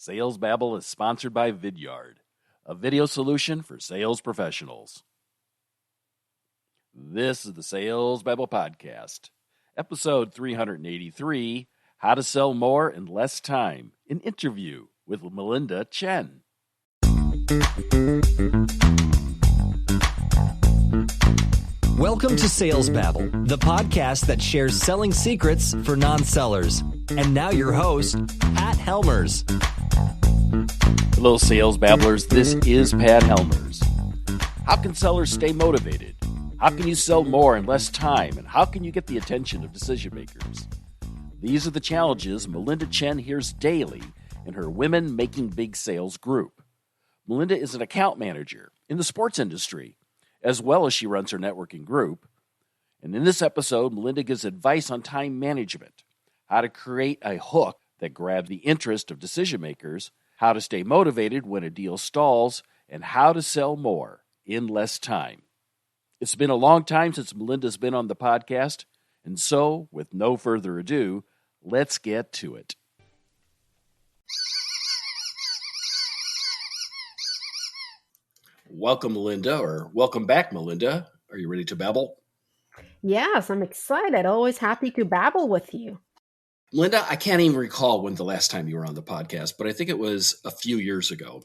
Sales Babble is sponsored by Vidyard, a video solution for sales professionals. This is the Sales Babble Podcast, episode 383, How to Sell More in Less Time, an interview with Melinda Chen. Welcome to Sales Babble, the podcast that shares selling secrets for non-sellers. And now your host, Pat Helmers. Hello, Sales Babblers. This is Pat Helmers. How can sellers stay motivated? How can you sell more in less time? And how can you get the attention of decision makers? These are the challenges Melinda Chen hears daily in her Women Making Big Sales group. Melinda is an account manager in the sports industry, as well as she runs her networking group. And in this episode, Melinda gives advice on time management, how to create a hook that grabs the interest of decision makers, how to stay motivated when a deal stalls, and how to sell more in less time. It's been a long time since Melinda's been on the podcast, and so, with no further ado, let's get to it. Welcome, Melinda, or welcome back, Melinda. Are you ready to babble? Yes, I'm excited. Always happy to babble with you. Melinda, I can't even recall when the last time you were on the podcast, but I think it was a few years ago.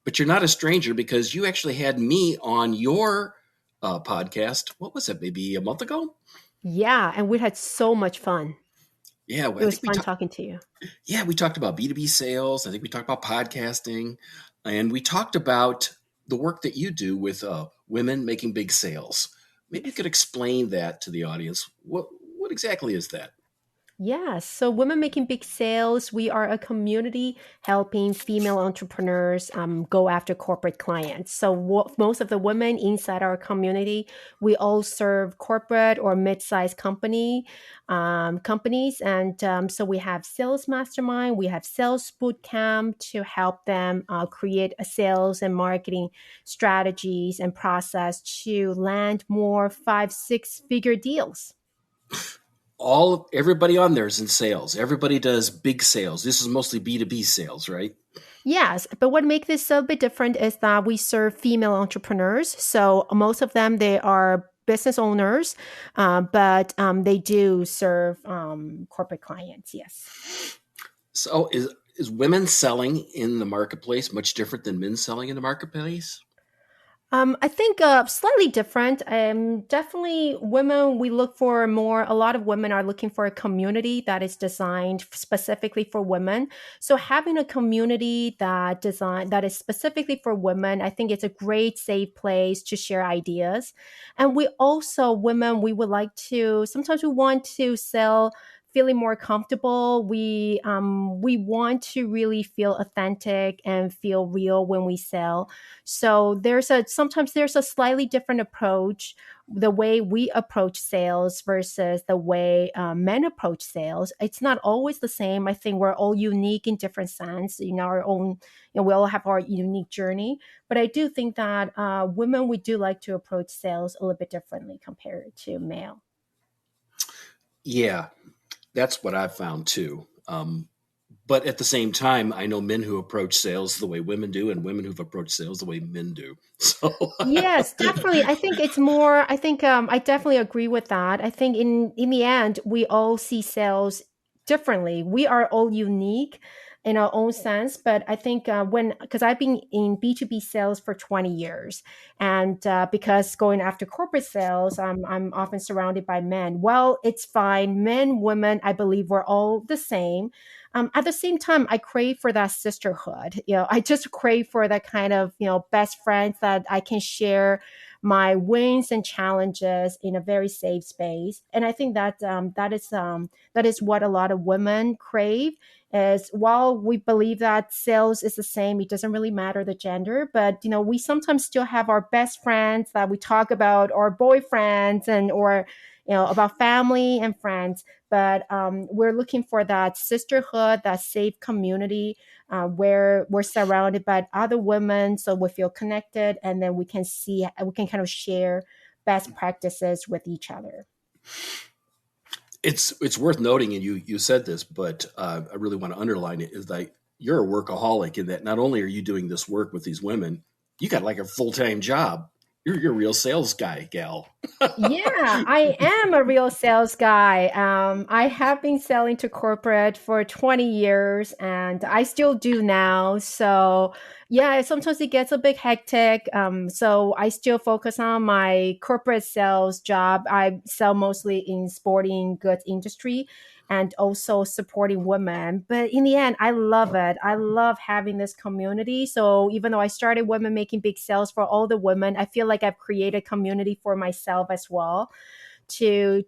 But you're not a stranger because you actually had me on your podcast. What was it, maybe a month ago? Yeah, and we had so much fun. Yeah, It was fun talking to you. Yeah, we talked about B2B sales. I think we talked about podcasting, and we talked about the work that you do with women making big sales. Maybe you could explain that to the audience. What exactly is that? Yes. So Women Making Big Sales, we are a community helping female entrepreneurs go after corporate clients. So most of the women inside our community, we all serve corporate or mid-sized companies. And so we have sales mastermind, we have sales boot camp to help them create a sales and marketing strategies and process to land more 5-6 figure deals. Everybody on there is in sales. Everybody does big sales. This is mostly B2B sales, right? Yes, but what makes this a bit different is that we serve female entrepreneurs. So most of them, they are business owners, but they do serve corporate clients, yes. So is women selling in the marketplace much different than men selling in the marketplace? I think slightly different. Definitely women, we look for more, a lot of women are looking for a community that is designed specifically for women. So having a community that is specifically for women, I think it's a great safe place to share ideas. And we also, women, sometimes we want to sell feeling more comfortable. We want to really feel authentic and feel real when we sell. So sometimes there's a slightly different approach, the way we approach sales versus the way men approach sales. It's not always the same. I think we're all unique in different sense, in our own, we all have our unique journey. But I do think that women, we do like to approach sales a little bit differently compared to male. Yeah, that's what I've found too. But at the same time, I know men who approach sales the way women do and women who've approached sales the way men do. So yes, definitely. I think I definitely agree with that. I think in the end, we all see sales differently. We are all unique in our own sense, but I think because I've been in B2B sales for 20 years, and because going after corporate sales, I'm often surrounded by men. Well, it's fine. Men, women, I believe we're all the same. At the same time, I crave for that sisterhood. I just crave for that kind of, best friends that I can share my wins and challenges in a very safe space. And I think that that is what a lot of women crave. Is while we believe that sales is the same, it doesn't really matter the gender, but we sometimes still have our best friends that we talk about, or boyfriends, or about family and friends. But we're looking for that sisterhood, that safe community where we're surrounded by other women, so we feel connected, and then we can kind of share best practices with each other. It's worth noting, and you said this, but I really want to underline it, is that you're a workaholic in that not only are you doing this work with these women, you got like a full-time job. You're a real sales guy, gal. Yeah, I am a real sales guy. I have been selling to corporate for 20 years and I still do now. So, yeah, sometimes it gets a bit hectic. So, I still focus on my corporate sales job. I sell mostly in sporting goods industry and also supporting women. But in the end, I love it. I love having this community. So even though I started Women Making Big Sales for all the women, I feel like I've created community for myself as well to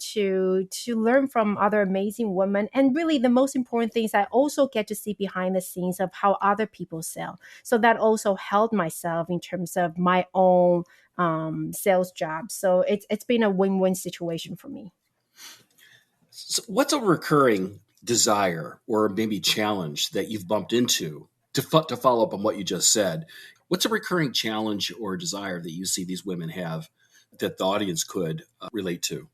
learn from other amazing women. And really the most important thing is I also get to see behind the scenes of how other people sell. So that also helped myself in terms of my own sales job. So it's been a win-win situation for me. So what's a recurring desire or maybe challenge that you've bumped into to follow up on what you just said? What's a recurring challenge or desire that you see these women have that the audience could relate to?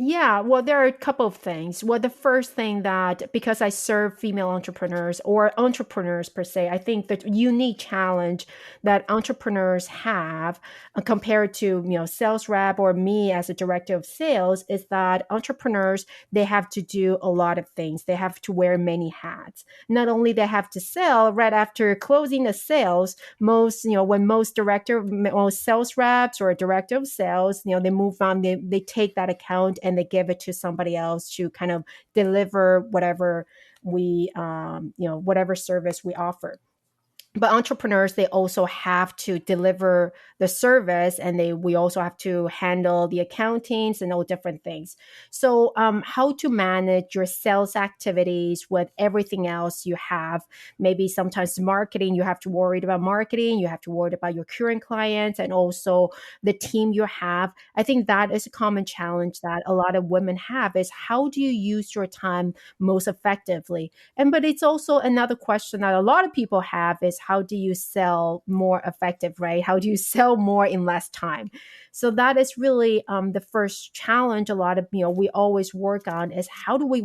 Yeah, well, there are a couple of things. Well, the first thing that because I serve female entrepreneurs or entrepreneurs per se, I think the unique challenge that entrepreneurs have compared to sales rep or me as a director of sales is that entrepreneurs they have to do a lot of things. They have to wear many hats. Not only they have to sell right after closing the sales, when most sales reps or a director of sales, they move on, they take that account and they give it to somebody else to kind of deliver whatever whatever service we offer. But entrepreneurs they also have to deliver the service and we also have to handle the accountings and all different things. So how to manage your sales activities with everything else you have, maybe sometimes marketing, you have to worry about marketing, you have to worry about your current clients and also the team you have. I think that is a common challenge that a lot of women have is how do you use your time most effectively. But it's also another question that a lot of people have is how do you sell more effective, right? How do you sell more in less time? So that is really the first challenge a lot of we always work on is how do we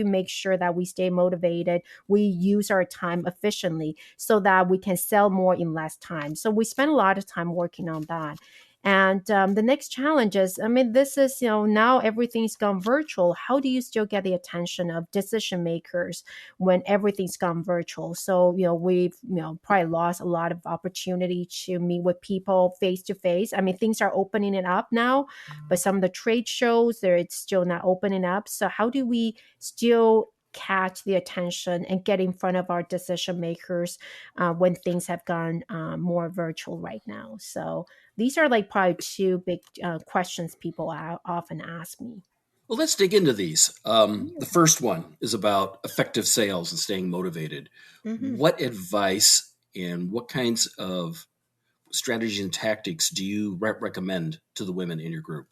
make sure that we stay motivated, we use our time efficiently so that we can sell more in less time. So we spend a lot of time working on that. And the next challenge is, this is, now everything's gone virtual. How do you still get the attention of decision makers when everything's gone virtual? So, we've, probably lost a lot of opportunity to meet with people face to face. Things are opening it up now, but some of the trade shows, it's still not opening up. So how do we still catch the attention and get in front of our decision makers when things have gone more virtual right now? So these are like probably two big questions people often ask me. Well, let's dig into these. The first one is about effective sales and staying motivated. Mm-hmm. What advice and what kinds of strategies and tactics do you recommend to the women in your group?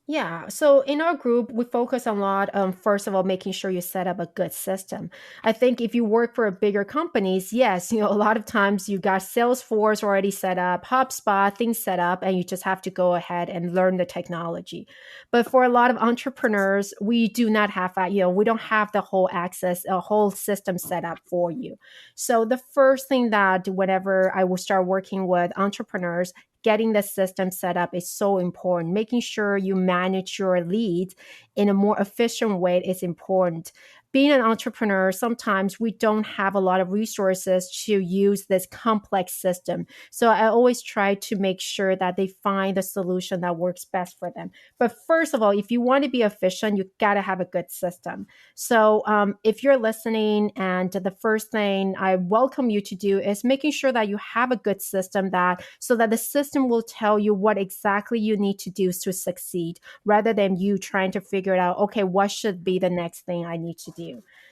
Yeah. So in our group, we focus a lot on, first of all, making sure you set up a good system. I think if you work for bigger companies, yes, a lot of times you got Salesforce already set up, HubSpot, things set up, and you just have to go ahead and learn the technology. But for a lot of entrepreneurs, we do not have that, we don't have the whole access, a whole system set up for you. So the first thing that whenever I will start working with entrepreneurs, getting the system set up is so important. Making sure you manage your leads in a more efficient way is important. Being an entrepreneur, sometimes we don't have a lot of resources to use this complex system. So I always try to make sure that they find the solution that works best for them. But first of all, if you want to be efficient, you got to have a good system. So if you're listening, and the first thing I welcome you to do is making sure that you have a good system so that the system will tell you what exactly you need to do to succeed, rather than you trying to figure it out, okay, what should be the next thing I need to do.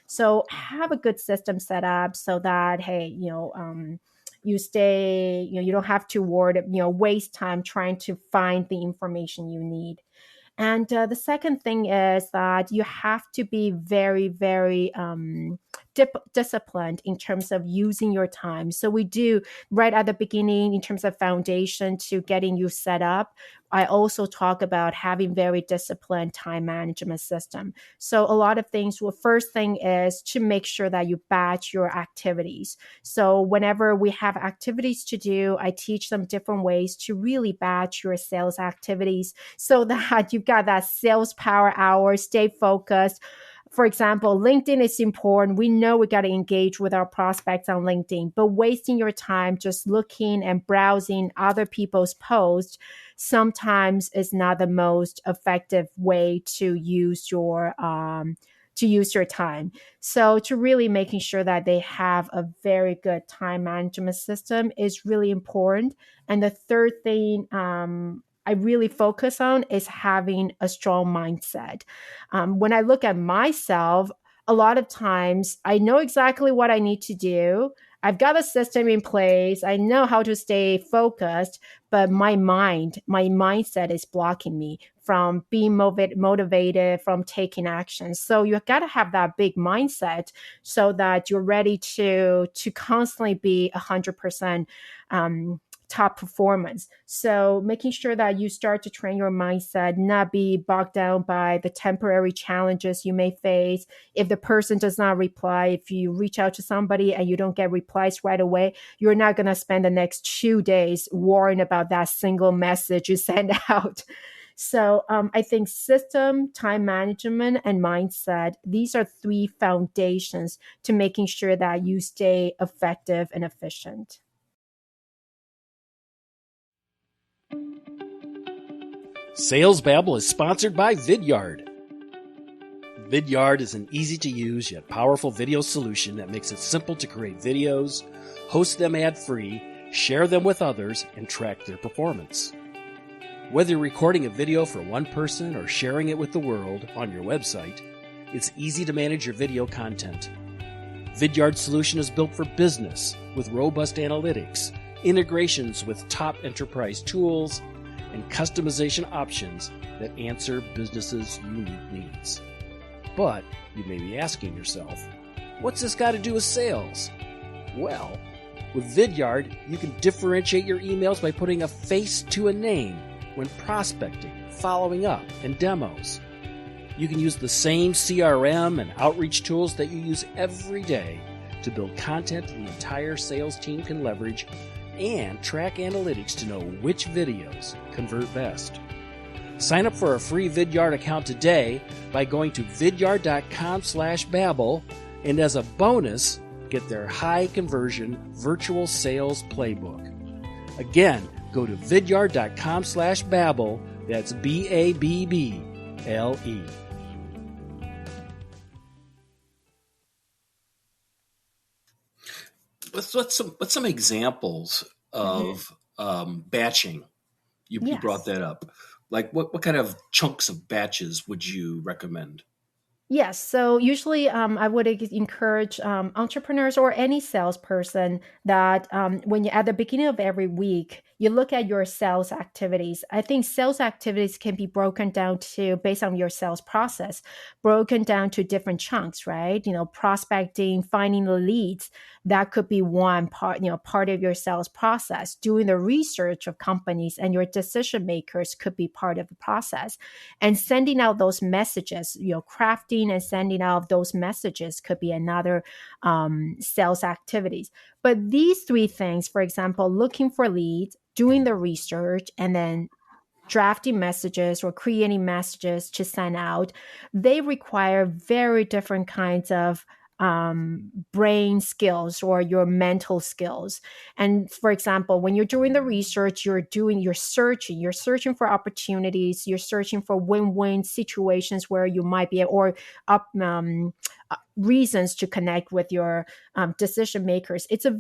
So have a good system set up so that, hey, you stay, you don't have to worry, waste time trying to find the information you need. And the second thing is that you have to be very, very disciplined in terms of using your time. So we do right at the beginning in terms of foundation to getting you set up. I also talk about having very disciplined time management system. So a lot of things, well, first thing is to make sure that you batch your activities. So whenever we have activities to do, I teach them different ways to really batch your sales activities so that you've got that sales power hour, stay focused. For example, LinkedIn is important. We know we got to engage with our prospects on LinkedIn, but wasting your time just looking and browsing other people's posts sometimes is not the most effective way to use your time. So to really making sure that they have a very good time management system is really important. And the third thing I really focus on is having a strong mindset. When I look at myself, a lot of times I know exactly what I need to do. I've got a system in place. I know how to stay focused, but my mindset is blocking me from being motivated, from taking action. So you got to have that big mindset so that you're ready to constantly be 100% top performance. So making sure that you start to train your mindset, not be bogged down by the temporary challenges you may face. If the person does not reply, if you reach out to somebody and you don't get replies right away, you're not going to spend the next 2 days worrying about that single message you send out. So I think system, time management, and mindset, these are three foundations to making sure that you stay effective and efficient. Sales Babble is sponsored by Vidyard. Vidyard is an easy-to-use yet powerful video solution that makes it simple to create videos, host them ad-free, share them with others, and track their performance. Whether you're recording a video for one person or sharing it with the world on your website, it's easy to manage your video content. Vidyard's solution is built for business with robust analytics, integrations with top enterprise tools, and customization options that answer businesses' unique needs. But you may be asking yourself, what's this got to do with sales? Well, with Vidyard, you can differentiate your emails by putting a face to a name when prospecting, following up, and demos. You can use the same CRM and outreach tools that you use every day to build content the entire sales team can leverage and track analytics to know which videos convert best. Sign up for a free Vidyard account today by going to vidyard.com/babble, and as a bonus, get their high conversion virtual sales playbook. Again, go to vidyard.com/babble. That's BABBLE. What's some examples of batching? You brought that up. Like what kind of chunks of batches would you recommend? Yes. So usually I would encourage entrepreneurs or any salesperson that when you at the beginning of every week, you look at your sales activities. I think sales activities can be broken down to based on your sales process, broken down to different chunks, right? Prospecting, finding the leads, that could be one part, part of your sales process. Doing the research of companies and your decision makers could be part of the process. And sending out those messages, crafting and sending out those messages could be another sales activities. But these three things, for example, looking for leads, doing the research, and then drafting messages or creating messages to send out, they require very different kinds of brain skills or your mental skills. And for example, when you're doing the research, you're searching for opportunities, you're searching for win-win situations where you might be, or reasons to connect with your decision makers. It's a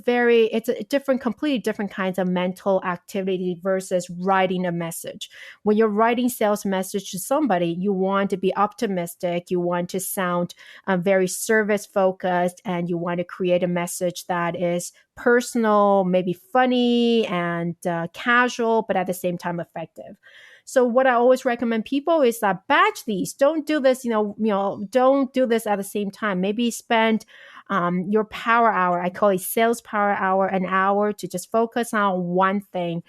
completely different kinds of mental activity versus writing a message. When you're writing sales message to somebody, you want to be optimistic, you want to sound very service focused, and you want to create a message that is personal, maybe funny and casual, but at the same time effective. So what I always recommend people is that batch these. Don't do this, don't do this at the same time. Maybe spend your power hour. I call it sales power hour, an hour to just focus on one thing,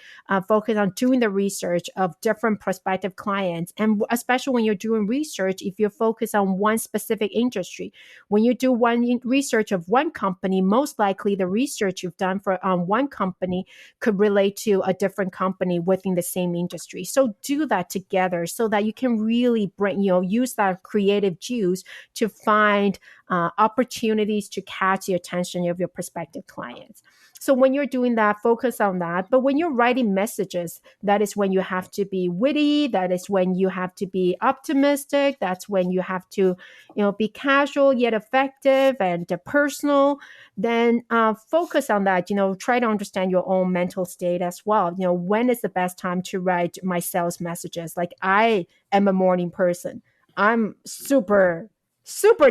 focus on doing the research of different prospective clients. And especially when you're doing research, if you focus on one specific industry, when you do research of one company, most likely the research you've done for one company could relate to a different company within the same industry. So do that together so that you can really use that creative juice to find opportunities to catch the attention of your prospective clients. So when you're doing that, focus on that. But when you're writing messages, that is when you have to be witty. That is when you have to be optimistic. That's when you have to, be casual yet effective and personal. Then focus on that. Try to understand your own mental state as well. When is the best time to write my sales messages? Like, I am a morning person. I'm super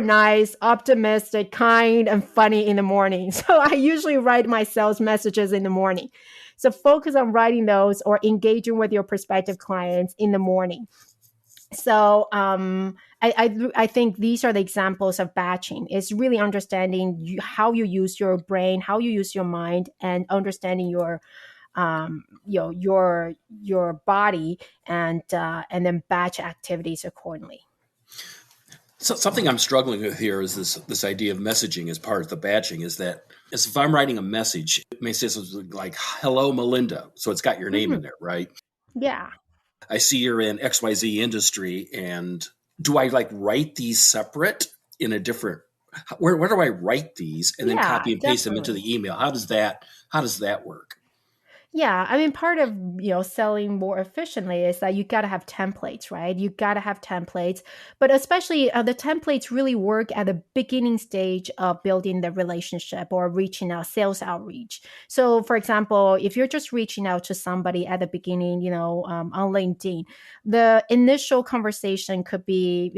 nice, optimistic, kind, and funny in the morning. So I usually write my sales messages in the morning. So focus on writing those or engaging with your prospective clients in the morning. So I think these are the examples of batching. It's really understanding how you use your brain, how you use your mind, and understanding your body, and then batch activities accordingly. So something I'm struggling with here is this idea of messaging as part of the batching is that if I'm writing a message, it may say something like, hello, Melinda. So it's got your name in there, right? Yeah. I see you're in XYZ industry. And do I write these separate in a different, where do I write these and then copy and paste them into the email? How does that work? Yeah, I mean, part of selling more efficiently is that you got to have templates, right? You got to have templates, but especially the templates really work at the beginning stage of building the relationship or reaching out, sales outreach. So, for example, if you're just reaching out to somebody at the beginning, on LinkedIn, the initial conversation could be,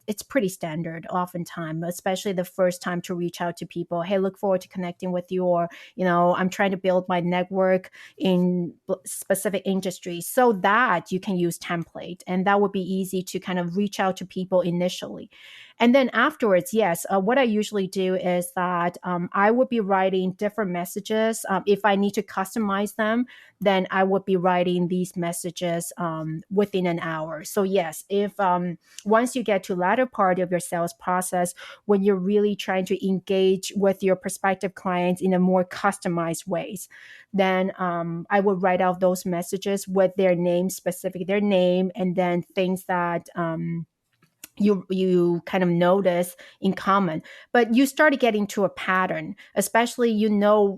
it's pretty standard oftentimes, especially the first time to reach out to people. Hey, look forward to connecting with you, or I'm trying to build my network in specific industries, so that you can use template, and that would be easy to kind of reach out to people initially. And then afterwards, yes, what I usually do is that I would be writing different messages. If I need to customize them, then I would be writing these messages within an hour. So yes, if once you get to latter part of your sales process, when you're really trying to engage with your prospective clients in a more customized ways, then I would write out those messages with their name, their name, and then things that you kind of notice in common. But you start getting to a pattern, especially the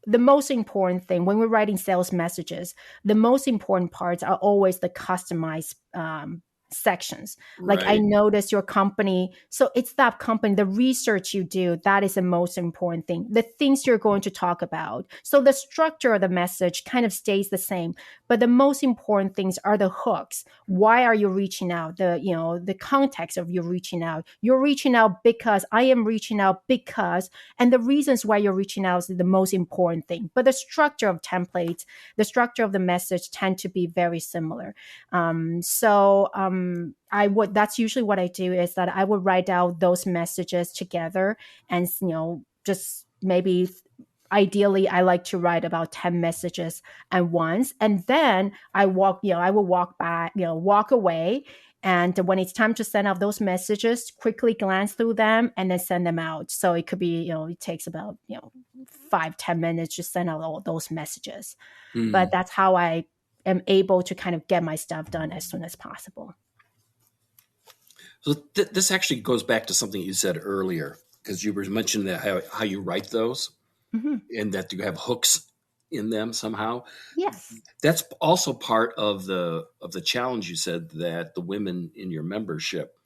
most important thing when we're writing sales messages, the most important parts are always the customized sections. Like, I notice your company. So it's that company, the research you do, that is the most important thing. The things you're going to talk about. So the structure of the message kind of stays the same, but the most important things are the hooks. Why are you reaching out? The context of you reaching out. You're reaching out because I am reaching out because, and the reasons why you're reaching out is the most important thing. But the structure of templates, the structure of the message tend to be very similar. That's usually what I do, is that I would write out those messages together, and just maybe ideally I like to write about 10 messages at once, and then I will walk back, walk away, and when it's time to send out those messages, quickly glance through them and then send them out. So it could be, it takes about 5-10 minutes to send out all those messages. But that's how I am able to kind of get my stuff done as soon as possible. So this actually goes back to something you said earlier, because you were mentioning that how you write those, and that you have hooks in them somehow. Yes, that's also part of the challenge. You said that the women in your membership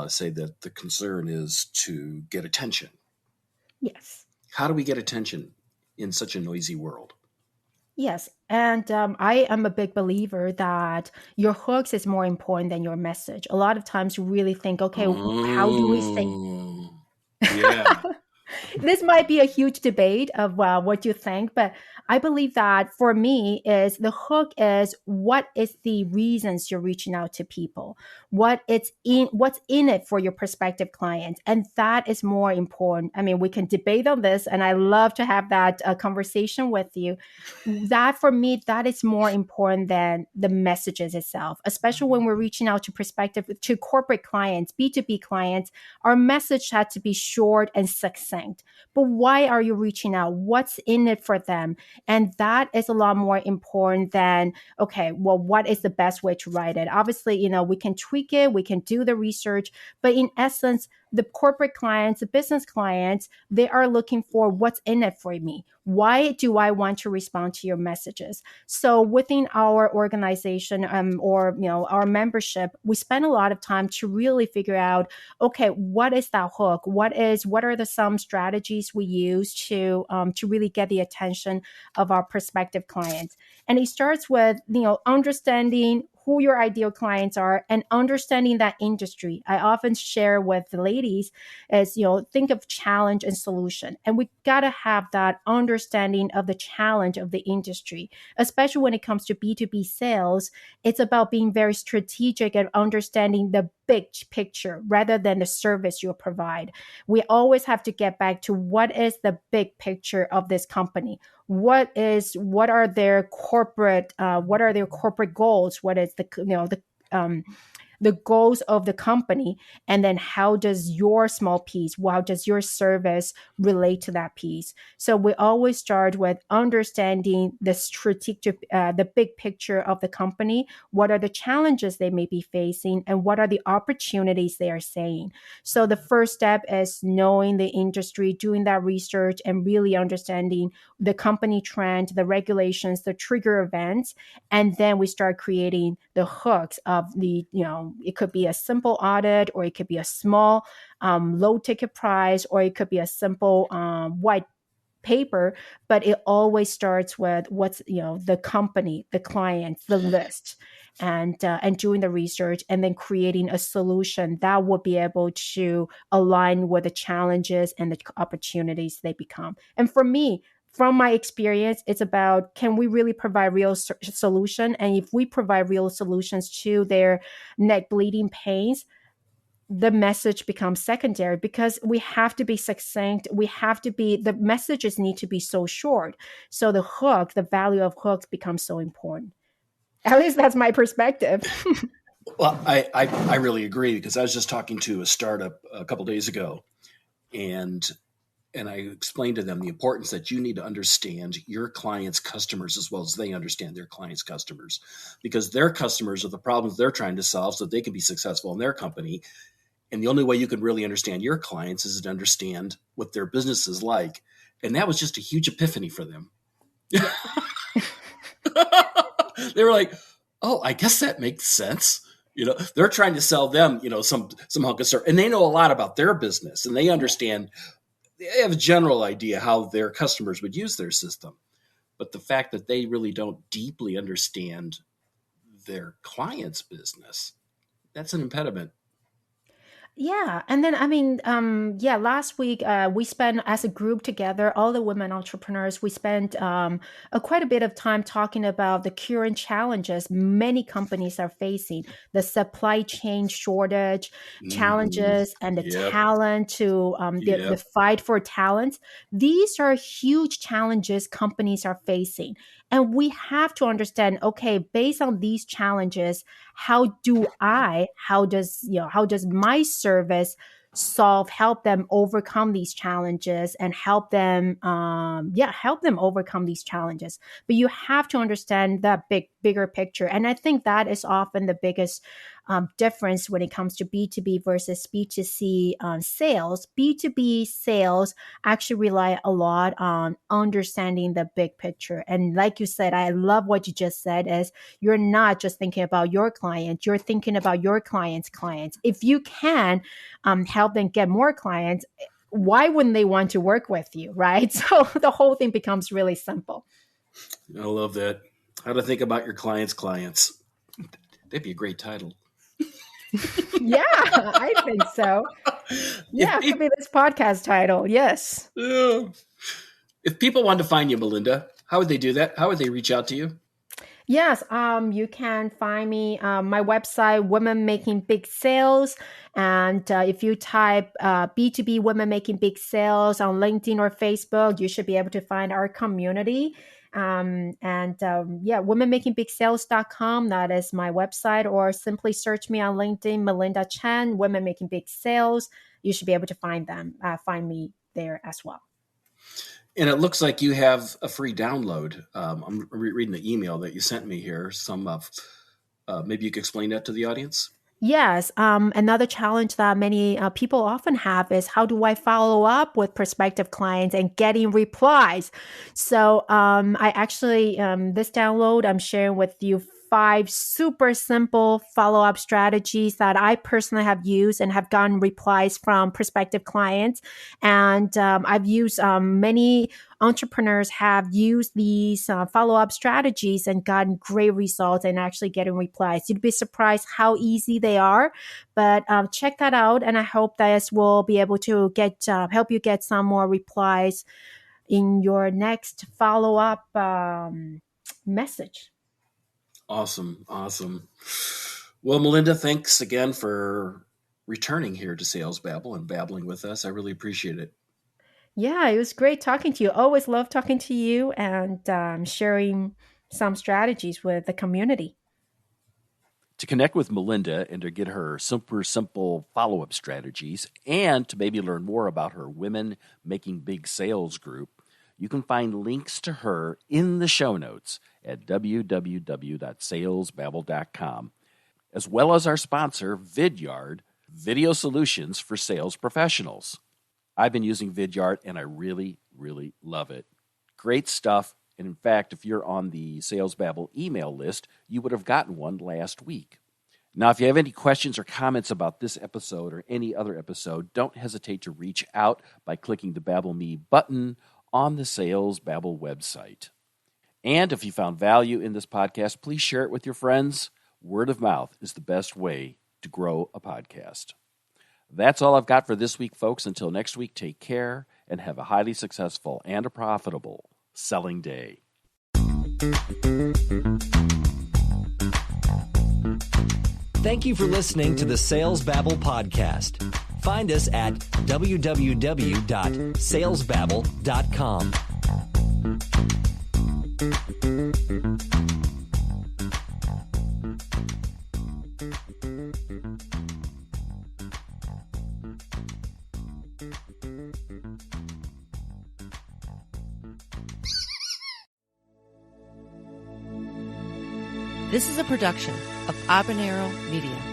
say that the concern is to get attention. Yes. How do we get attention in such a noisy world? Yes. And I am a big believer that your hooks is more important than your message. A lot of times you really think, okay, how do we say? Yeah. This might be a huge debate of what you think, but I believe that for me is the hook is what is the reasons you're reaching out to people, what's in it for your prospective clients, and that is more important. I mean, we can debate on this, and I love to have that conversation with you. That for me, that is more important than the messages itself, especially when we're reaching out to prospective to corporate clients, B2B clients. Our message had to be short and succinct. But why are you reaching out? What's in it for them? And that is a lot more important than, okay, well, what is the best way to write it? Obviously, we can tweak it, we can do the research, but in essence, the corporate clients, the business clients, they are looking for what's in it for me. Why do I want to respond to your messages? So within our organization, or our membership, we spend a lot of time to really figure out, okay, what is that hook? What are the some strategies we use to really get the attention of our prospective clients? And it starts with understanding who your ideal clients are and understanding that industry. I often share with the ladies is, think of challenge and solution. And we got to have that understanding of the challenge of the industry, especially when it comes to B2B sales. It's about being very strategic and understanding the big picture rather than the service you provide. We always have to get back to what is the big picture of this company. What are their corporate goals? What is the goals of the company, and then how does your small piece, how does your service relate to that piece? So we always start with understanding the strategic, the big picture of the company. What are the challenges they may be facing, and what are the opportunities they are seeing? So the first step is knowing the industry, doing that research, and really understanding the company trend, the regulations, the trigger events, and then we start creating the hooks of the, it could be a simple audit, or it could be a small low ticket price, or it could be a simple white paper, but it always starts with what's the company, the clients, the list, and doing the research, and then creating a solution that will be able to align with the challenges and the opportunities they become. And for me, from my experience, it's about, can we really provide real solution? And if we provide real solutions to their neck bleeding pains, the message becomes secondary, because we have to be succinct. The messages need to be so short. So the hook, the value of hooks becomes so important. At least that's my perspective. Well, I really agree, because I was just talking to a startup a couple days ago, and I explained to them the importance that you need to understand your clients' customers as well as they understand their clients' customers, because their customers are the problems they're trying to solve so they can be successful in their company. And the only way you can really understand your clients is to understand what their business is like. And that was just a huge epiphany for them. They were like, oh, I guess that makes sense. They're trying to sell them, some hunk of stuff. And they know a lot about their business, and they understand, they have a general idea how their customers would use their system. But the fact that they really don't deeply understand their client's business, that's an impediment. Yeah. And then, last week, we spent as a group together, all the women entrepreneurs, we spent quite a bit of time talking about the current challenges many companies are facing, the supply chain shortage challenges, and the talent to the fight for talent. These are huge challenges companies are facing. And we have to understand, okay, based on these challenges, how does my service help them overcome these challenges, and help them overcome these challenges? But you have to understand that bigger picture. And I think that is often the biggest difference when it comes to B2B versus B2C sales. B2B sales actually rely a lot on understanding the big picture. And like you said, I love what you just said, is you're not just thinking about your client, you're thinking about your client's clients. If you can help them get more clients, why wouldn't they want to work with you, right? So the whole thing becomes really simple. I love that. How to think about your clients' clients. That'd be a great title. Yeah, I think so. Yeah, it could be this podcast title. Yes. If people want to find you, Melinda, How would they do that? How would they reach out to you? Yes, you can find me my website, Women Making Big Sales, and if you type B2B Women Making Big Sales on LinkedIn or Facebook, you should be able to find our community. Womenmakingbig sales.com, that is my website, or simply search me on LinkedIn, Melinda Chen, Women Making Big Sales. You should be able to find me there as well. And it looks like you have a free download. I'm reading the email that you sent me here. Maybe you could explain that to the audience? Yes. Another challenge that many people often have is how do I follow up with prospective clients and getting replies? So I actually, this download, I'm sharing with you 5 super simple follow-up strategies that I personally have used and have gotten replies from prospective clients. And I've used many entrepreneurs have used these follow-up strategies and gotten great results and actually getting replies. You'd be surprised how easy they are, but check that out. And I hope this will be able to help you get some more replies in your next follow-up message. Awesome. Well, Melinda, thanks again for returning here to Sales Babble and babbling with us. I really appreciate it. Yeah, it was great talking to you. Always love talking to you and sharing some strategies with the community. To connect with Melinda and to get her super simple follow-up strategies and to maybe learn more about her Women Making Big Sales group, you can find links to her in the show notes at www.salesbabble.com, as well as our sponsor, Vidyard, video solutions for sales professionals. I've been using Vidyard, and I really, really love it. Great stuff. And in fact, if you're on the Sales Babble email list, you would have gotten one last week. Now, if you have any questions or comments about this episode or any other episode, don't hesitate to reach out by clicking the Babble Me button on the Sales Babble website. And if you found value in this podcast, please share it with your friends. Word of mouth is the best way to grow a podcast. That's all I've got for this week, folks. Until next week, take care and have a highly successful and a profitable selling day. Thank you for listening to the Sales Babble podcast. Find us at www.salesbabble.com. This is a production of Habanero Media.